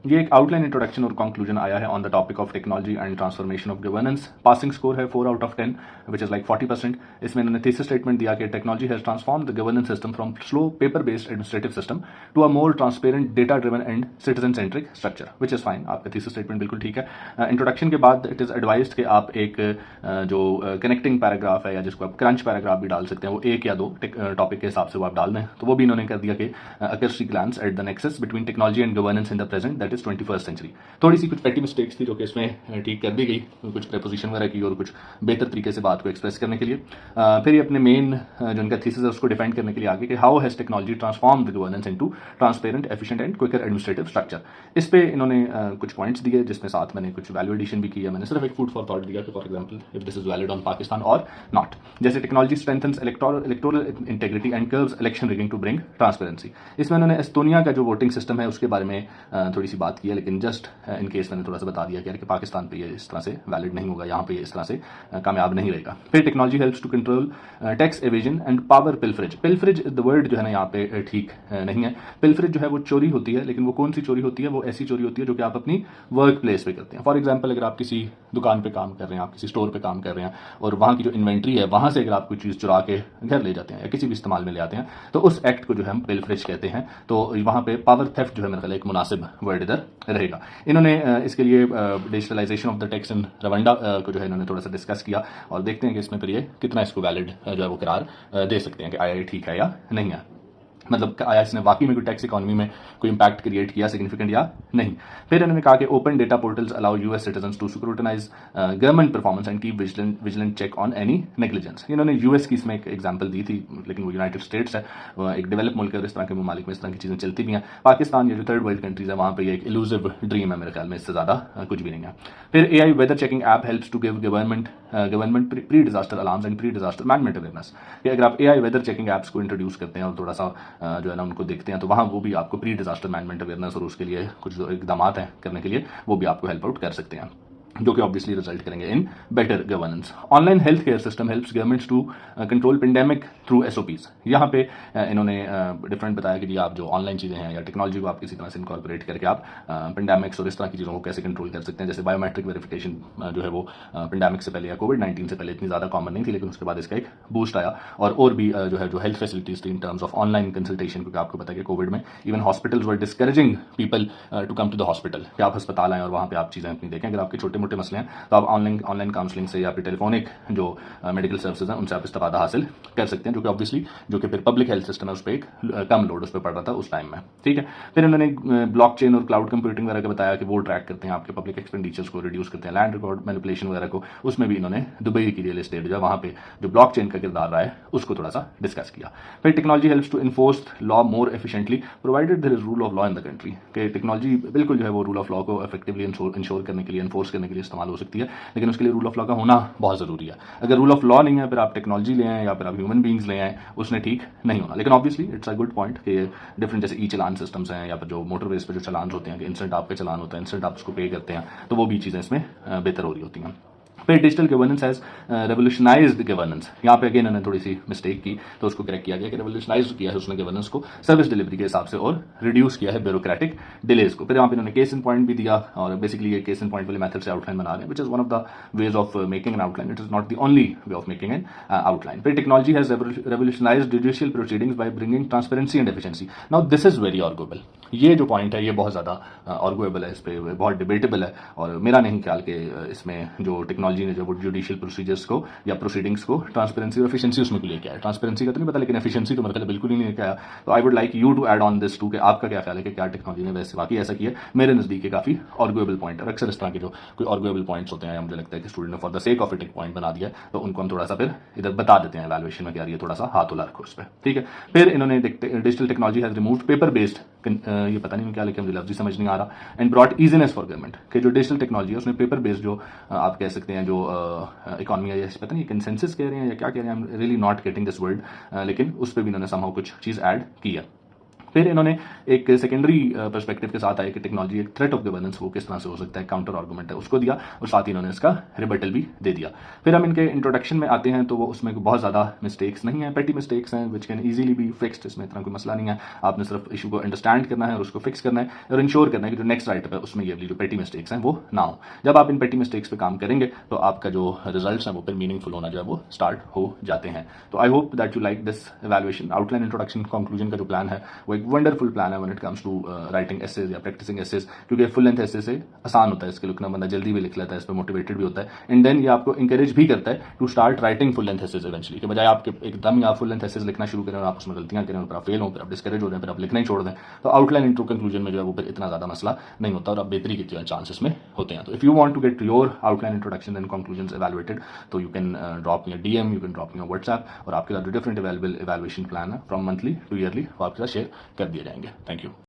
ये एक outline introduction और कंक्लूजन आया है on the topic of technology and transformation of governance. Passing score है 4 out of 10 which is like 40%। इसमें इन्होंने थीसिस स्टेटमेंट दिया कि technology has transform the governance system from slow paper based administrative system to a more transparent data driven and citizen centric structure, which is fine. आपका thesis statement बिल्कुल ठीक है। Introduction के बाद इट इज एडवाइज्ड कि आप एक जो कनेक्टिंग पैराग्राफ है या जिसको आप क्रंच पैराग्राफ भी डाल सकते हैं, वो एक या दो टॉपिक के हिसाब से वो आप डाल दें, तो वो भी इन्होंने कर दिया कि अ cursory glance at the nexus between technology and governance in the present, that is 21st century। थोड़ी सी कुछ पेटी मिस्टेक्स थी जो कि इसमें ठीक कर दी गई, कुछ प्रेपोजिशन वगैरह की और कुछ बेहतर तरीके से बात को एक्सप्रेस करने के लिए। फिर ये अपने मेन जो इनका थीसिस है उसको डिफाइन करने के लिए आगे कि how has technology transform the governance into transparent, efficient and quicker administrative structure. इस पे इन्होंने कुछ पॉइंट्स दिए जिसमें साथ मैंने कुछ वैल्यू एडिशन भी किया। मैंने सिर्फ एक फूड फॉर थॉट दिया कि for example if this is valid on Pakistan और नॉट। जैसे technology strengthens electoral integrity and curbs election rigging to bring transparency. इसमें उन्होंने एस्टोनिया का जो वोटिंग सिस्टम है उसके बारे में थोड़ी सी बात की है, लेकिन जस्ट इन केस मैंने थोड़ा सा बता दिया कि पाकिस्तान पे ये इस तरह से वैलिड नहीं होगा, यहाँ पे ये इस तरह से कामयाब नहीं रहेगा। फिर technology helps to control tax evasion and power pilferage. Pilferage the word जो है ना यहाँ पे ठीक नहीं है। पिल्फरेज जो है वो चोरी होती है, लेकिन वो कौन सी चोरी होती है? वो ऐसी चोरी होती है जो कि आप अपनी वर्क प्लेस पे करते हैं। फॉर एग्जाम्पल, अगर आप किसी दुकान पे काम कर रहे हैं, आप किसी स्टोर पे काम कर रहे हैं और वहाँ की जो इन्वेंट्री है वहाँ से अगर आप कोई चीज़ चुरा के घर ले जाते हैं या किसी भी इस्तेमाल में ले आते हैं, तो उस एक्ट को जो है हम पिल्फरेज कहते हैं। तो वहाँ पे पावर थेफ्ट जो है मेरे ख्याल एक मुनासिब वर्ड इधर रहेगा। इन्होंने इसके लिए digitalization of the tax in Rwanda को जो है इन्होंने थोड़ा सा डिस्कस किया और देखते हैं कि इसमें फिर ये कितना इसको वैलिड जो है वो करार दे सकते हैं कि आया ये ठीक है या नहीं है, मतलब आया इसने वाकई में कोई टैक्स इकोनॉमी में कोई इंपैक्ट क्रिएट किया सिग्निफिकेंट या नहीं। फिर इन्होंने कहा कि open data portals allow US citizens to scrutinize government performance and keep vigilant check on any negligence. इन्होंने यूएस की इसमें एक एग्जांपल दी थी, लेकिन वो यूनाइटेड स्टेट्स है, एक डेवलप मुल्क है और इस तरह के ममालिक में इस तरह की चीज़ें चलती भी हैं। पाकिस्तान या जो थर्ड वर्ल्ड कंट्रीज है वहाँ पर एक इलूसिव ड्रीम है, मेरे ख्याल में इससे ज़्यादा कुछ भी नहीं है। फिर AI weather checking app helps to give government pre disaster alarms and pre disaster management awareness. कि अगर आप AI वेदर चेकिंग ऐप्स को इंट्रोड्यूस करते हैं और थोड़ा सा जो है ना उनको देखते हैं, तो वहाँ वो भी आपको प्री डिजास्टर मैनेजमेंट अवेयरनेस और उसके लिए कुछ जो इकदाम हैं करने के लिए वो भी आपको हेल्प आउट कर सकते हैं, जो कि ऑब्वियसली रिजल्ट करेंगे in better governance. Online health care system helps governments to control pandemic through SOPs। यहाँ पे इन्होंने डिफरेंट बताया कि जी आप जो ऑनलाइन चीज़ें हैं या टेक्नोलॉजी को आप किसी तरह से इनकॉर्पोरेट करके आप पेंडेमिक्स और इस तरह की चीज़ों को कैसे कंट्रोल कर सकते हैं। जैसे बायोमेट्रिक वेरिफिकेशन जो है वो पेंडेमिक से पहले या कोविड-19 से पहले इतनी ज़्यादा कॉमन नहीं थी, लेकिन उसके बाद इसका एक बूस्ट आया। और भी जो हेल्थ फैसिलिटीज थी in terms of online consultation, क्योंकि आपको पता है कि कोविड में even hospitals were discouraging people to come to the hospital, कि आप अस्पताल आएँ और वहाँ पे आप चीज़ें अपनी देखें। अगर आपके छोटे मोटे मसले हैं तो आप ऑनलाइन काउंसलिंग से या फिर टेलीफोनिक जो मेडिकल सर्विसेज हैं उनसे आप इस्तेफादा हासिल कर सकते हैं, जो कि ऑब्वियसली जो कि फिर पब्लिक हेल्थ सिस्टम है उस पर एक कम लोड उस पर पड़ रहा था उस टाइम में। ठीक है। फिर इन्होंने ब्लॉकचेन और क्लाउड कंप्यूटिंग वगैरह का बताया कि वो ट्रैक करते हैं आपके पब्लिक एक्सपेंडिचर्स को, रिड्यूस करते हैं लैंड रिकॉर्ड मैनिपुलेशन वगैरह को। उसमें भी इन्होंने दुबई की रियल एस्टेट जो है वहाँ पे जो ब्लॉकचेन का किरदार रहा है उसको थोड़ा सा डिस्कस किया। फिर technology helps to enforce law more efficiently provided there is rule of law in the country. कि टेक्नोलॉजी बिल्कुल जो है वो रूल ऑफ लॉ को इफेक्टिवली इंश्योर करने के लिए, इन्फोर्स करने के लिए इस्तेमाल हो सकती है, लेकिन उसके लिए रूल ऑफ लॉ का होना बहुत ज़रूरी है। अगर रूल ऑफ लॉ नहीं है फिर आप टेक्नोलॉजी ले आए या फिर आप ह्यूमन बींग्स ले आए, उसने ठीक नहीं होना। लेकिन obviously it's a good point कि डिफरेंट जैसे चलान सिस्टम्स हैं या फिर जो मोटरवेज पे जो चलान होते हैं कि इंस्टेंट आपका चलान होता है, इंस्टेंट आप उसको पे करते हैं, तो वो भी चीज़ें इसमें बेहतर हो रही होती हैं। फिर डिजिटल गवर्नेंस हैज रेवोल्यूशनाइज्ड गवर्नेंस। यहाँ पे अगेन इन्होंने थोड़ी सी मिस्टेक की तो उसको करेक्ट किया गया कि रेवोल्यूशनाइज किया है उसने गवर्नेंस को सर्विस डिलीवरी के हिसाब से और रिड्यूस किया है ब्यूरोक्रेटिक डिलेज को। फिर यहाँ पे इन्होंने केस इन पॉइंट भी दिया और बेसिकली ये केस इन पॉइंट वाले मेथड से आउटलाइन बना रहे हैं, which is one of the ways of making an outline. It is not the only way of making an outline. फिर technology has revolutionised judicial proceedings by bringing transparency and efficiency. Now this is very arguable. ये जो point है ये बहुत ज़्यादा आर्गुएबल है, इस पर बहुत डिबेटेबल है और मेरा नहीं ख्याल कि इसमें जो टेक्नोलॉजी ने जो वो जुडिशियल प्रोसीजर्स को या प्रोसीडिंग्स को ट्रांसपेरेंसी और एफिशिएंसी उसमें लेके आया। ट्रांसपेरेंसी का तो नहीं पता, लेकिन एफिशिएंसी तो मतलब बिल्कुल ही नहीं लेके आया। तो I would like you to add on this too कि आपका क्या ख्याल है कि क्या टेक्नोलॉजी ने वैसे वाकई ऐसा किया? मेरे नज़दीक के काफ़ी आर्गुएबल पॉइंट है। अक्सर इस तरह के जो कोई आर्गुएबल पॉइंट्स होते हैं मुझे लगता है कि स्टूडेंट ने for the sake of it एक पॉइंट बना दिया तो उनको हम थोड़ा सा फिर इधर बता देते हैं एवैल्यूएशन में कि यार ये थोड़ा सा हाथ उला रखो उस पर। ठीक है। फिर इन्होंने digital technology has removed paper based, ये पता नहीं क्या लिखा मुझे लफ्ज़ समझ नहीं आ रहा, and brought easiness for government. कि जो डिजिटल टेक्नोलॉजी है उसने पेपर बेस्ड जो आप कह सकते हैं जो इकॉनमी है, पता नहीं कंसेंसस कह रहे हैं या क्या कह रहे हैं, I am really not getting this word, लेकिन उस पर भी इन्होंने समहाउ कुछ चीज़ ऐड की है। फिर इन्होंने एक सेकेंडरी पर्सपेक्टिव के साथ आया कि टेक्नोलॉजी एक थ्रेट ऑफ गवर्नेंस वो किस तरह से हो सकता है, काउंटर आर्गूमेंट है उसको दिया, और साथ ही इन्होंने इसका रिबटल भी दे दिया। फिर हम इनके इंट्रोडक्शन में आते हैं तो वो उसमें बहुत ज़्यादा मिस्टेक्स नहीं है, पेटी मिस्टेक्स हैं which can easily be fixed, इसमें इतना कोई मसला नहीं है। आपने सिर्फ इशू को अंडरस्टैंड करना है और उसको फिक्स करना है और इंश्योर करना है कि जो नेक्स्ट राइटअप है उसमें ये वाली जो पेटी मिस्टेक्स हैं वो ना हो। जब आप इन पेटी मिस्टेक्स पे काम करेंगे तो आपका जो रिजल्ट्स हैं वो फिर मीनिंगफुल होना जो है वो स्टार्ट हो जाते हैं। तो I hope that you like this evaluation. Outline, introduction, conclusion का जो प्लान है वो एक वंडरफुल प्लान है when it comes to writing essays या प्रैक्टिसिंग एसेज, क्योंकि फुल लेंथ एसे से आसान होता है, इसके लिखना बंदा जल्दी भी लिख लेता है, इस पर मोटिवेटेड भी होता है, एंड देन ये आपको इंकरेज भी करता है to start writing full length essays eventually, के बजाय आपके एकदम ही आप फुल लेंथ एसेज लिखना शुरू करें और आप उसमें गलतियां करें और फिर आप फेल हो, फिर आप डिस्करेज हो जाए, फिर आप लिखना ही छोड़ दें। तो आउटलाइन इंट्रो कंक्लूजन में जो है वो फिर इतना ज़्यादा मसला नहीं होता और आप बेहतरी के जो चांसेस में होते हैं। तो if you want to get your outline, introduction and conclusions evaluated, तो you can drop me a DM, you can drop me a WhatsApp, और आपके साथ जो डिफरेंट अवेलेबल इवैल्यूएशन प्लान है फ्रॉम मंथली टू ईयरली वो आपके साथ share कर दिए जाएंगे। Thank you.